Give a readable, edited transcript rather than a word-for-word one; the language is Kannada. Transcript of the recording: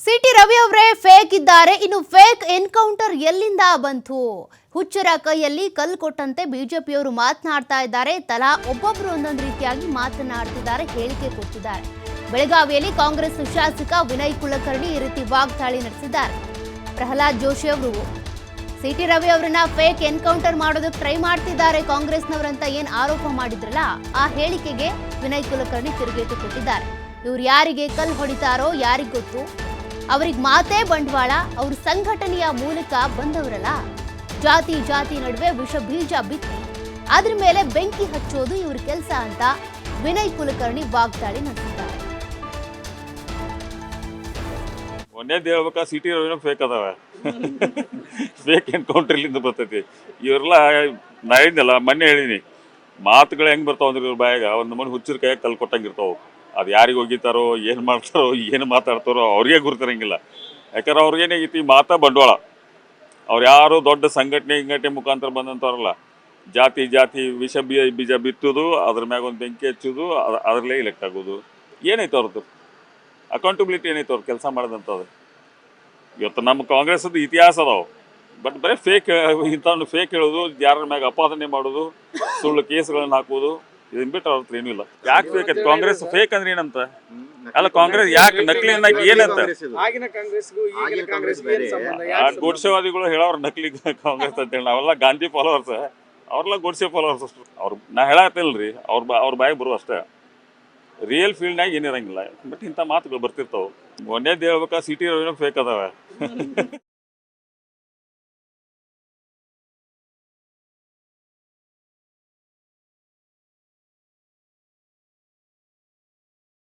ಸಿಟಿ ರವಿ ಅವರೇ ಫೇಕ್ ಇದ್ದಾರೆ. ಇನ್ನು ಫೇಕ್ ಎನ್ಕೌಂಟರ್ ಎಲ್ಲಿಂದ ಬಂತು? ಹುಚ್ಚರ ಕೈಯಲ್ಲಿ ಕಲ್ಲು ಕೊಟ್ಟಂತೆ ಬಿಜೆಪಿಯವರು ಮಾತನಾಡ್ತಾ ಇದ್ದಾರೆ. ತಲಾ ಒಬ್ಬೊಬ್ಬರು ಒಂದೊಂದು ರೀತಿಯಾಗಿ ಮಾತನಾಡ್ತಿದ್ದಾರೆ, ಹೇಳಿಕೆ ಕೊಟ್ಟಿದ್ದಾರೆ. ಬೆಳಗಾವಿಯಲ್ಲಿ ಕಾಂಗ್ರೆಸ್ ಶಾಸಕ ವಿನಯ್ ಕುಲಕರ್ಣಿ ಈ ರೀತಿ ವಾಗ್ದಾಳಿ ನಡೆಸಿದ್ದಾರೆ. ಪ್ರಹ್ಲಾದ್ ಜೋಶಿ ಅವರು ಸಿಟಿ ರವಿ ಅವರನ್ನ ಫೇಕ್ ಎನ್ಕೌಂಟರ್ ಮಾಡೋದಕ್ಕೆ ಟ್ರೈ ಮಾಡ್ತಿದ್ದಾರೆ ಕಾಂಗ್ರೆಸ್ನವರಂತ ಏನ್ ಆರೋಪ ಮಾಡಿದ್ರಲ್ಲ, ಆ ಹೇಳಿಕೆಗೆ ವಿನಯ್ ಕುಲಕರ್ಣಿ ತಿರುಗೇಟು ಕೊಟ್ಟಿದ್ದಾರೆ. ಇವ್ರು ಯಾರಿಗೆ ಕಲ್ಲು ಹೊಡಿತಾರೋ ಯಾರಿಗ್ ಗೊತ್ತು, ಅವ್ರಿಗೆ ಮಾತೇ ಬಂಡವಾಳ, ಅವ್ರ ಸಂಘಟನೆಯ ಮೂಲಕ ಬಂದವರಲ್ಲ. ಜಾತಿ ಜಾತಿ ನಡುವೆ ವಿಷ ಬೀಜ ಬಿತ್ತಿ ಅದ್ರ ಮೇಲೆ ಬೆಂಕಿ ಹಚ್ಚೋದು ಇವ್ರ ಕೆಲಸ ಅಂತ ವಿನಯ್ ಕುಲಕರ್ಣಿ ವಾಗ್ದಾಳಿ ನಡೆಸಿದ್ದಾರೆ. ಒಂದೇದು ಹೇಳ್ಬೇಕಾ, ಸಿಟಿ ರವಿನ ಫೇಕ್ ಅದಾವ. ಫೇಕ್ ಎನ್ಕೌಂಟರ್ ಇಲ್ಲಿಂದ ಬರ್ತೈತಿ. ಇವರೆಲ್ಲ ನಾ ಹೇಳಿದ್ನಲ್ಲ, ಮೊನ್ನೆ ಹೇಳಿನಿ, ಮಾತುಗಳು ಹೆಂಗೆ ಬರ್ತಾವ ಅಂದ್ರೆ ಇವ್ರ ಬಾಯಾಗ ಒಂದು ಮನೆ ಹುಚ್ಚರ ಕೈಯಾಗ ಕಲ್ಲು ಕೊಟ್ಟಂಗಿರ್ತಾವ. ಅದು ಯಾರಿಗೆ ಹೋಗಿತಾರೋ, ಏನು ಮಾಡ್ತಾರೋ, ಏನು ಮಾತಾಡ್ತಾರೋ ಅವ್ರಿಗೆ ಗುರುತಿರಂಗಿಲ್ಲ. ಯಾಕಂದ್ರೆ ಅವ್ರಿಗೇನಾಗೈತಿ, ಮಾತಾ ಬಂಡವಾಳ. ಅವ್ರು ಯಾರು ದೊಡ್ಡ ಸಂಘಟನೆ ಮುಖಾಂತರ ಬಂದಂಥವ್ರಲ್ಲ. ಜಾತಿ ಜಾತಿ ವಿಷ ಬೀಜ ಬಿತ್ತೋದು, ಅದ್ರ ಮ್ಯಾಗ ಒಂದು ಬೆಂಕಿ ಹಚ್ಚೋದು, ಅದರಲ್ಲೇ ಇಲೆಕ್ಟ್ ಆಗೋದು. ಏನೈತೆ ಅವ್ರದ್ದು ಅಕೌಂಟಬಿಲಿಟಿ? ಏನೈತೆ ಅವ್ರು ಕೆಲಸ ಮಾಡೋದಂಥದ್ದು? ಇವತ್ತು ನಮ್ಮ ಕಾಂಗ್ರೆಸ್ದು ಇತಿಹಾಸ ಅದಾವೆ. ಬಟ್ ಬರೀ ಫೇಕ್, ಇಂಥವ್ನು ಫೇಕ್ ಹೇಳೋದು, ಯಾರ ಮ್ಯಾಗ ಅಪಾದನೆ ಮಾಡೋದು, ಸುಳ್ಳು ಕೇಸ್ಗಳನ್ನು ಹಾಕೋದು, ಇದನ್ನ ಬಿಟ್ಟು ಅವ್ರ ಹತ್ರ ಏನೂ ಇಲ್ಲ. ಯಾಕೆ ಫೇಕ್ ಐತೆ ಕಾಂಗ್ರೆಸ್? ಫೇಕ್ ಅಂದ್ರೆ ಏನಂತ? ಅಲ್ಲ, ಕಾಂಗ್ರೆಸ್ ಯಾಕೆ ನಕಲಿ ಅನ್ನಕ್ಕೆ ಏನಂತ? ಗೋಡ್ಸೆವಾದಿಗಳು ಹೇಳೋರು ನಕಲಿ ಕಾಂಗ್ರೆಸ್ ಅಂತ ಹೇಳಿ. ನಾವೆಲ್ಲ ಗಾಂಧಿ ಫಾಲೋವರ್ಸ್, ಅವ್ರೆಲ್ಲ ಗೋಡ್ಸೆ ಫಾಲೋವರ್ಸ್ ಅಷ್ಟು. ನಾ ಹೇಳತ್ತಿಲ್ರಿ, ಅವ್ರ ಬಾಯಿಗೆ ಬರುವ ಅಷ್ಟೇ. ರಿಯಲ್ ಫೀಲ್ಡ್ನಾಗ ಏನಿರಂಗಿಲ್ಲ. ಬಟ್ ಇಂಥ ಮಾತುಗಳು ಬರ್ತಿರ್ತಾವೆ. ಒಂದೇದು ಹೇಳ್ಬೇಕಾ, ಸಿಟಿ ರವಿನ ಫೇಕ್ ಅದಾವ.